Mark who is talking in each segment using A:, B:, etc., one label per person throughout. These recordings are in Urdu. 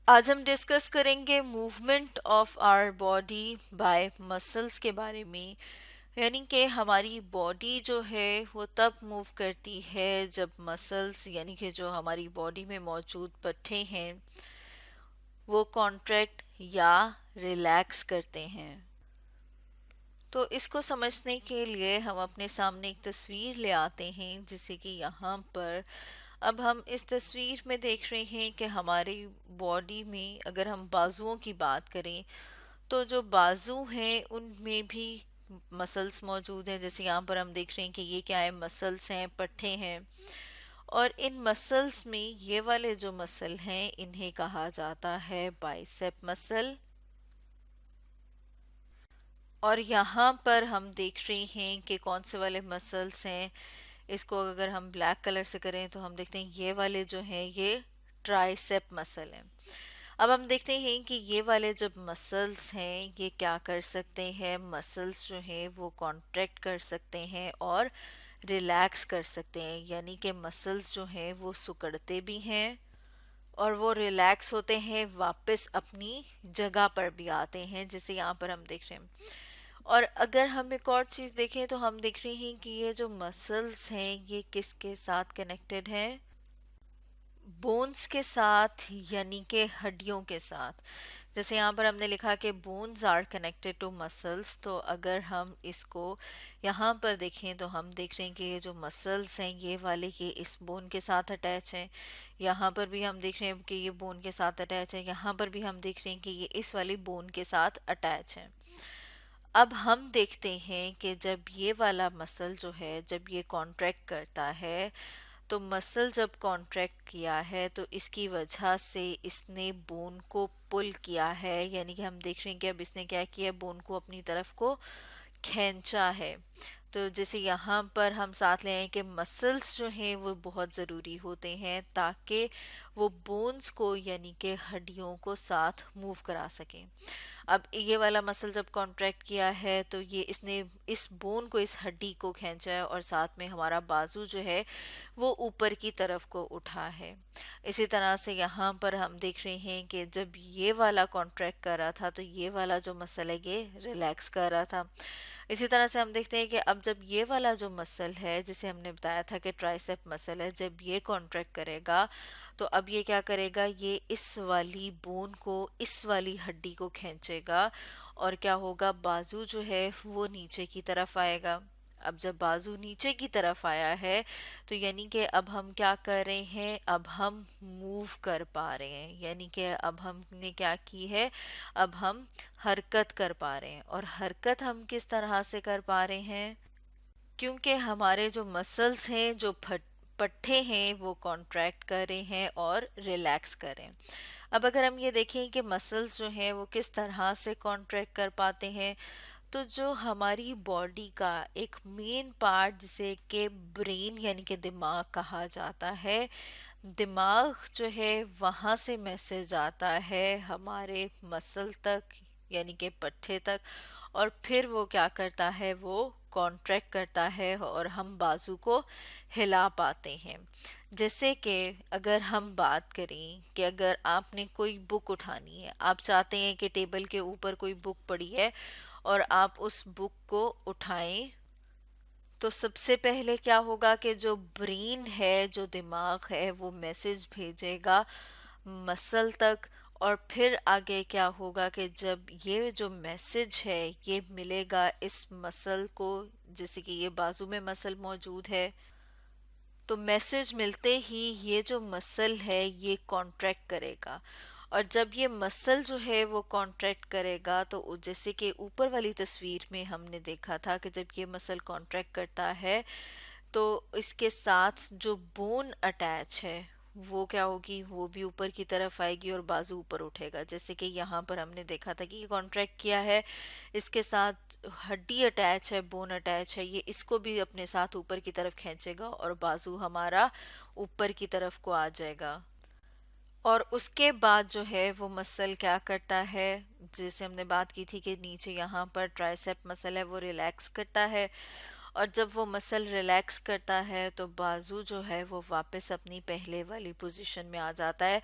A: آج ہم ڈسکس کریں گے movement of our body by muscles کے بارے میں. یعنی کہ ہماری باڈی جو ہے وہ تب موو کرتی ہے جب مسلس یعنی کہ جو ہماری باڈی میں موجود پٹھے ہیں وہ کانٹریکٹ یا ریلیکس کرتے ہیں. تو اس کو سمجھنے کے لیے ہم اپنے سامنے ایک تصویر لے آتے ہیں، جیسے کہ یہاں پر اب ہم اس تصویر میں دیکھ رہے ہیں کہ ہماری باڈی میں اگر ہم بازوؤں کی بات کریں تو جو بازو ہیں ان میں بھی مسلس موجود ہیں. جیسے یہاں پر ہم دیکھ رہے ہیں کہ یہ کیا ہے، مسلس ہیں، پٹھے ہیں. اور ان مسلس میں یہ والے جو مسل ہیں انہیں کہا جاتا ہے بائسیپ مسل. اور یہاں پر ہم دیکھ رہے ہیں کہ کون سے والے مسلس ہیں. اس کو اگر ہم بلیک کلر سے کریں تو ہم دیکھتے ہیں یہ والے جو ہیں یہ ٹرائسیپ مسل ہیں. اب ہم دیکھتے ہیں کہ یہ والے جب مسلس ہیں یہ کیا کر سکتے ہیں، مسلس جو ہیں وہ کانٹریکٹ کر سکتے ہیں اور ریلیکس کر سکتے ہیں. یعنی کہ مسلس جو ہیں وہ سکڑتے بھی ہیں اور وہ ریلیکس ہوتے ہیں، واپس اپنی جگہ پر بھی آتے ہیں، جیسے یہاں پر ہم دیکھ رہے ہیں. اور اگر ہم ایک اور چیز دیکھیں تو ہم دیکھ رہے ہیں کہ یہ جو مسلس ہیں یہ کس کے ساتھ کنیکٹڈ ہیں، بونز کے ساتھ، یعنی کہ ہڈیوں کے ساتھ. جیسے یہاں پر ہم نے لکھا کہ bones are connected to muscles, تو اگر ہم اس کو یہاں پر دیکھیں تو ہم دیکھ رہے ہیں کہ یہ جو مسلس ہیں یہ والے یہ اس بون کے ساتھ اٹیچ ہیں. یہاں پر بھی ہم دیکھ رہے ہیں کہ یہ بون کے ساتھ اٹیچ ہے، یہاں پر بھی ہم دیکھ رہے ہیں کہ یہ اس والی بون کے ساتھ اٹیچ ہے. اب ہم دیکھتے ہیں کہ جب یہ والا مسل جو ہے جب یہ کانٹریکٹ کرتا ہے تو مسل جب کانٹریکٹ کیا ہے تو اس کی وجہ سے اس نے بون کو پل کیا ہے. یعنی کہ ہم دیکھ رہے ہیں کہ اب اس نے کیا کیا، بون کو اپنی طرف کو کھینچا ہے. تو جیسے یہاں پر ہم ساتھ لے آئیں کہ مسلس جو ہیں وہ بہت ضروری ہوتے ہیں تاکہ وہ بونز کو یعنی کہ ہڈیوں کو ساتھ موو کرا سکیں. اب یہ والا مسل جب کانٹریکٹ کیا ہے تو یہ اس نے اس بون کو، اس ہڈی کو کھینچا ہے اور ساتھ میں ہمارا بازو جو ہے وہ اوپر کی طرف کو اٹھا ہے. اسی طرح سے یہاں پر ہم دیکھ رہے ہیں کہ جب یہ والا کانٹریکٹ کر رہا تھا تو یہ والا جو مسل ہے یہ ریلیکس کر رہا تھا. اسی طرح سے ہم دیکھتے ہیں کہ اب جب یہ والا جو مسل ہے جسے ہم نے بتایا تھا کہ ٹرائسیپ مسل ہے، جب یہ کانٹریکٹ کرے گا تو اب یہ کیا کرے گا، یہ اس والی بون کو، اس والی ہڈی کو کھینچے گا اور کیا ہوگا، بازو جو ہے وہ نیچے کی طرف آئے گا. اب جب بازو نیچے کی طرف آیا ہے تو یعنی کہ اب ہم کیا کر رہے ہیں، اب ہم موو کر پا رہے ہیں. یعنی کہ اب ہم نے کیا کی ہے، اب ہم حرکت کر پا رہے ہیں. اور حرکت ہم کس طرح سے کر پا رہے ہیں، کیونکہ ہمارے جو مسلس ہیں، جو پٹھے ہیں وہ کانٹریکٹ کر رہے ہیں اور ریلیکس کر رہے ہیں. اب اگر ہم یہ دیکھیں کہ مسلس جو ہیں وہ کس طرح سے کانٹریکٹ کر پاتے ہیں، تو جو ہماری باڈی کا ایک مین پارٹ جسے کہ برین یعنی کہ دماغ کہا جاتا ہے، دماغ جو ہے وہاں سے میسج آتا ہے ہمارے مسل تک یعنی کہ پٹھے تک، اور پھر وہ کیا کرتا ہے، وہ کانٹریکٹ کرتا ہے اور ہم بازو کو ہلا پاتے ہیں. جیسے کہ اگر ہم بات کریں کہ اگر آپ نے کوئی بک اٹھانی ہے، آپ چاہتے ہیں کہ ٹیبل کے اوپر کوئی بک پڑی ہے اور آپ اس بک کو اٹھائیں، تو سب سے پہلے کیا ہوگا کہ جو برین ہے، جو دماغ ہے، وہ میسج بھیجے گا مسل تک. اور پھر آگے کیا ہوگا کہ جب یہ جو میسج ہے یہ ملے گا اس مسل کو، جیسے کہ یہ بازو میں مسل موجود ہے، تو میسج ملتے ہی یہ جو مسل ہے یہ کانٹریکٹ کرے گا. اور جب یہ مسل جو ہے وہ کانٹریکٹ کرے گا تو جیسے کہ اوپر والی تصویر میں ہم نے دیکھا تھا کہ جب یہ مسل کانٹریکٹ کرتا ہے تو اس کے ساتھ جو بون اٹیچ ہے وہ کیا ہوگی، وہ بھی اوپر کی طرف آئے گی اور بازو اوپر اٹھے گا. جیسے کہ یہاں پر ہم نے دیکھا تھا کہ یہ کانٹریکٹ کیا ہے، اس کے ساتھ ہڈی اٹیچ ہے، بون اٹیچ ہے، یہ اس کو بھی اپنے ساتھ اوپر کی طرف کھینچے گا اور بازو ہمارا اوپر کی طرف کو آ جائے گا. اور اس کے بعد جو ہے وہ مسل کیا کرتا ہے، جیسے ہم نے بات کی تھی کہ نیچے یہاں پر ٹرائسیپ مسل ہے وہ ریلیکس کرتا ہے اور جب وہ مسل ریلیکس کرتا ہے تو بازو جو ہے وہ واپس اپنی پہلے والی پوزیشن میں آ جاتا ہے،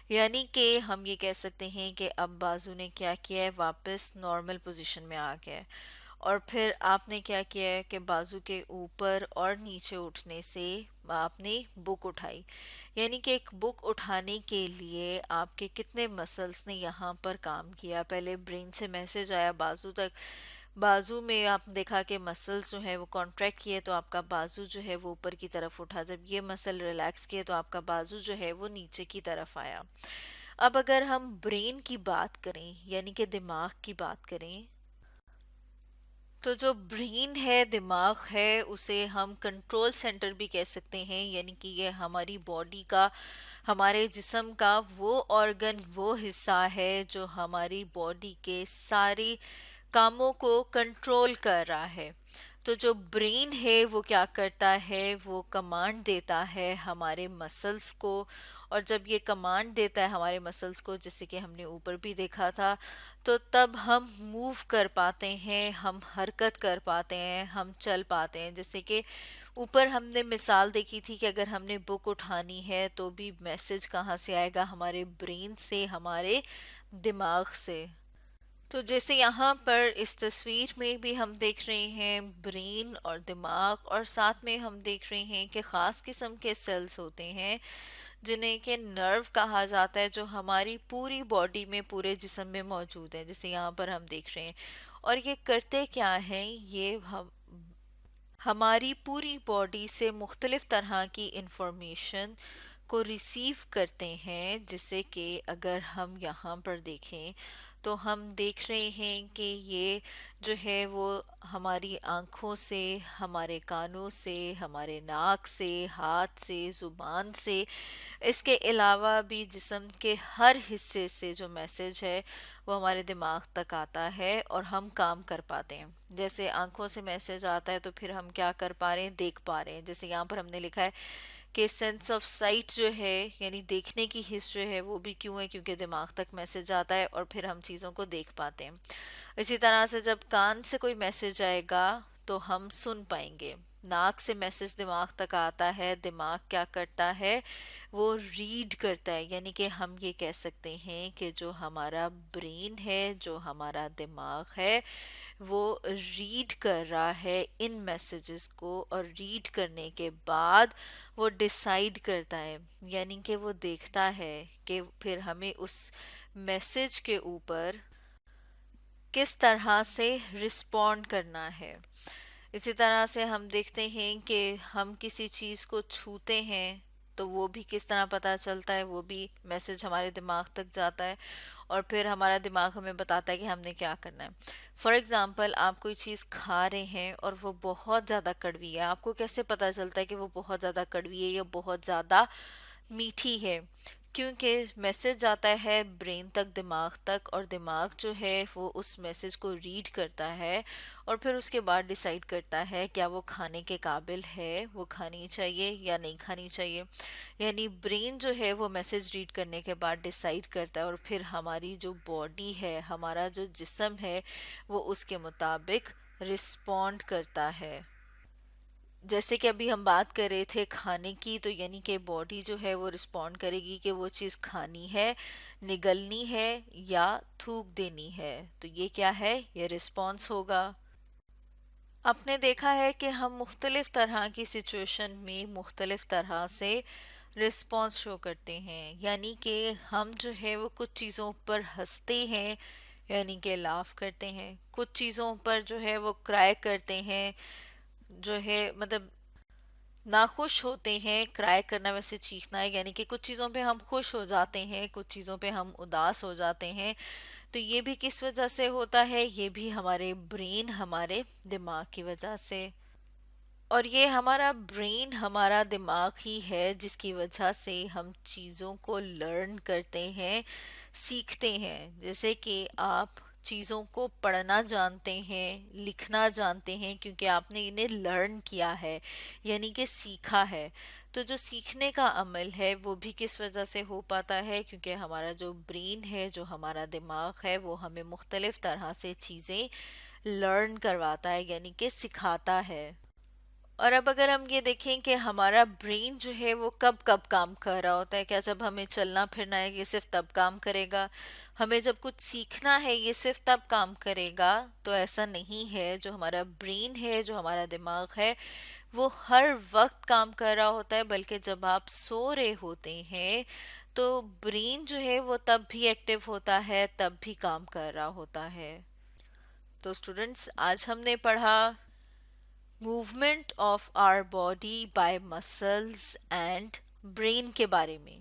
A: یعنی کہ ہم یہ کہہ سکتے ہیں کہ اب بازو نے کیا کیا ہے، واپس نارمل پوزیشن میں آ گیا ہے۔ اور پھر آپ نے کیا کیا ہے کہ بازو کے اوپر اور نیچے اٹھنے سے آپ نے بک اٹھائی، یعنی کہ ایک بک اٹھانے کے لیے آپ کے کتنے مسلز نے یہاں پر کام کیا۔ پہلے برین سے میسج آیا بازو تک، بازو میں آپ نے دیکھا کہ مسلز جو ہے وہ کانٹریکٹ کیے تو آپ کا بازو جو ہے وہ اوپر کی طرف اٹھا، جب یہ مسل ریلیکس کیے تو آپ کا بازو جو ہے وہ نیچے کی طرف آیا۔ اب اگر ہم برین کی بات کریں یعنی کہ دماغ کی بات کریں، تو جو برین ہے، دماغ ہے، اسے ہم کنٹرول سینٹر بھی کہہ سکتے ہیں، یعنی کہ یہ ہماری باڈی کا، ہمارے جسم کا وہ آرگن، وہ حصہ ہے جو ہماری باڈی کے سارے کاموں کو کنٹرول کر رہا ہے۔ تو جو برین ہے وہ کیا کرتا ہے، وہ کمانڈ دیتا ہے ہمارے مسلز کو، اور جب یہ کمانڈ دیتا ہے ہمارے مسلز کو، جیسے کہ ہم نے اوپر بھی دیکھا تھا، تو تب ہم موو کر پاتے ہیں، ہم حرکت کر پاتے ہیں، ہم چل پاتے ہیں۔ جیسے کہ اوپر ہم نے مثال دیکھی تھی کہ اگر ہم نے بک اٹھانی ہے تو بھی میسج کہاں سے آئے گا، ہمارے برین سے، ہمارے دماغ سے۔ تو جیسے یہاں پر اس تصویر میں بھی ہم دیکھ رہے ہیں برین اور دماغ، اور ساتھ میں ہم دیکھ رہے ہیں کہ خاص قسم کے سیلز ہوتے ہیں جنہیں کہ نرو کہا جاتا ہے، جو ہماری پوری باڈی میں، پورے جسم میں موجود ہیں، جیسے یہاں پر ہم دیکھ رہے ہیں۔ اور یہ کرتے کیا ہیں، یہ ہماری پوری باڈی سے مختلف طرح کی انفارمیشن کو ریسیو کرتے ہیں، جیسے کہ اگر ہم یہاں پر دیکھیں تو ہم دیکھ رہے ہیں کہ یہ جو ہے وہ ہماری آنکھوں سے، ہمارے کانوں سے، ہمارے ناک سے، ہاتھ سے، زبان سے، اس کے علاوہ بھی جسم کے ہر حصے سے جو میسج ہے وہ ہمارے دماغ تک آتا ہے اور ہم کام کر پاتے ہیں۔ جیسے آنکھوں سے میسج آتا ہے تو پھر ہم کیا کر پا رہے ہیں، دیکھ پا رہے ہیں۔ جیسے یہاں پر ہم نے لکھا ہے کہ سینس آف سائٹ جو ہے، یعنی دیکھنے کی حس جو ہے، وہ بھی کیوں ہے، کیونکہ دماغ تک میسج آتا ہے اور پھر ہم چیزوں کو دیکھ پاتے ہیں۔ اسی طرح سے جب کان سے کوئی میسج آئے گا تو ہم سن پائیں گے، ناک سے میسج دماغ تک آتا ہے، دماغ کیا کرتا ہے، وہ ریڈ کرتا ہے، یعنی کہ ہم یہ کہہ سکتے ہیں کہ جو ہمارا برین ہے، جو ہمارا دماغ ہے، وہ ریڈ کر رہا ہے ان میسیجز کو، اور ریڈ کرنے کے بعد وہ ڈیسائیڈ کرتا ہے، یعنی کہ وہ دیکھتا ہے کہ پھر ہمیں اس میسج کے اوپر کس طرح سے رسپونڈ کرنا ہے۔ اسی طرح سے ہم دیکھتے ہیں کہ ہم کسی چیز کو چھوتے ہیں تو وہ بھی کس طرح پتہ چلتا ہے، وہ بھی میسج ہمارے دماغ تک جاتا ہے، اور پھر ہمارا دماغ ہمیں بتاتا ہے کہ ہم نے کیا کرنا ہے۔ فار ایگزامپل، آپ کوئی چیز کھا رہے ہیں اور وہ بہت زیادہ کڑوی ہے، آپ کو کیسے پتہ چلتا ہے کہ وہ بہت زیادہ کڑوی ہے یا بہت زیادہ میٹھی ہے؟ کیونکہ میسج آتا ہے برین تک، دماغ تک، اور دماغ جو ہے وہ اس میسج کو ریڈ کرتا ہے اور پھر اس کے بعد ڈیسائیڈ کرتا ہے کیا وہ کھانے کے قابل ہے، وہ کھانی چاہیے یا نہیں کھانی چاہیے۔ یعنی برین جو ہے وہ میسج ریڈ کرنے کے بعد ڈیسائیڈ کرتا ہے، اور پھر ہماری جو باڈی ہے، ہمارا جو جسم ہے، وہ اس کے مطابق رسپونڈ کرتا ہے۔ جیسے کہ ابھی ہم بات کر رہے تھے کھانے کی، تو یعنی کہ باڈی جو ہے وہ رسپونڈ کرے گی کہ وہ چیز کھانی ہے، نگلنی ہے یا تھوک دینی ہے، تو یہ کیا ہے، یہ رسپانس ہوگا۔ آپ نے دیکھا ہے کہ ہم مختلف طرح کی سچویشن میں مختلف طرح سے رسپانس شو کرتے ہیں، یعنی کہ ہم جو ہے وہ کچھ چیزوں پر ہنستے ہیں، یعنی کہ لاف کرتے ہیں، کچھ چیزوں پر جو ہے وہ کرائے کرتے ہیں، جو ہے مطلب ناخوش ہوتے ہیں، کرائے کرنا ویسے چیخنا ہے، یعنی کہ کچھ چیزوں پہ ہم خوش ہو جاتے ہیں، کچھ چیزوں پہ ہم اداس ہو جاتے ہیں۔ تو یہ بھی کس وجہ سے ہوتا ہے، یہ بھی ہمارے برین، ہمارے دماغ کی وجہ سے۔ اور یہ ہمارا برین، ہمارا دماغ ہی ہے جس کی وجہ سے ہم چیزوں کو لرن کرتے ہیں، سیکھتے ہیں۔ جیسے کہ آپ چیزوں کو پڑھنا جانتے ہیں، لکھنا جانتے ہیں، کیونکہ آپ نے انہیں لرن کیا ہے، یعنی کہ سیکھا ہے۔ تو جو سیکھنے کا عمل ہے وہ بھی کس وجہ سے ہو پاتا ہے، کیونکہ ہمارا جو برین ہے، جو ہمارا دماغ ہے، وہ ہمیں مختلف طرح سے چیزیں لرن کرواتا ہے، یعنی کہ سکھاتا ہے۔ اور اب اگر ہم یہ دیکھیں کہ ہمارا برین جو ہے وہ کب کب کام کر رہا ہوتا ہے، کیا جب ہمیں چلنا پھرنا ہے یہ صرف تب کام کرے گا؟ ہمیں جب کچھ سیکھنا ہے یہ صرف تب کام کرے گا؟ تو ایسا نہیں ہے، جو ہمارا برین ہے، جو ہمارا دماغ ہے، وہ ہر وقت کام کر رہا ہوتا ہے، بلکہ جب آپ سو رہے ہوتے ہیں تو برین جو ہے وہ تب بھی ایکٹیو ہوتا ہے، تب بھی کام کر رہا ہوتا ہے۔ تو اسٹوڈنٹس، آج ہم نے پڑھا movement of our body by muscles and brain کے بارے میں۔